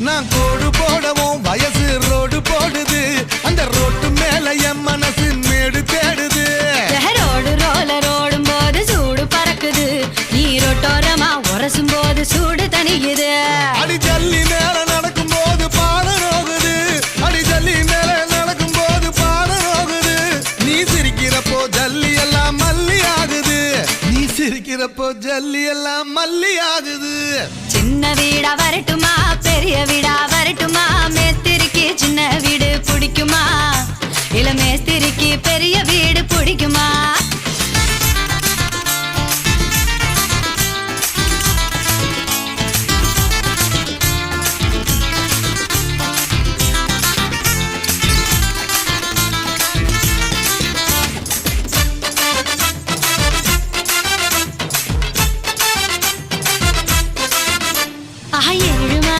நான் கோடு போடவும் வயசு ரோடு போடுது, அந்த ரோட்டு மேல என் மனசு மேடு தேடுது. ரோடு ரோலர் ஓடும் போது சூடு பறக்குது, நீரோட்டோரமா உரசும் போது சூடு தணியுது. அடி ஜல்லி மேல நடக்கும் போது பாடம் நோகுது, அடி ஜல்லி மேல நடக்கும் போது பாடம் நோகுது. நீ சிரிக்கிறப்போ ஜல்லி எல்லாம் மல்லி ஆகுது, நீ சிரிக்கிறப்போ ஜல்லி எல்லாம் மல்லி ஆகுது. சின்ன வீடா வரட்டுமா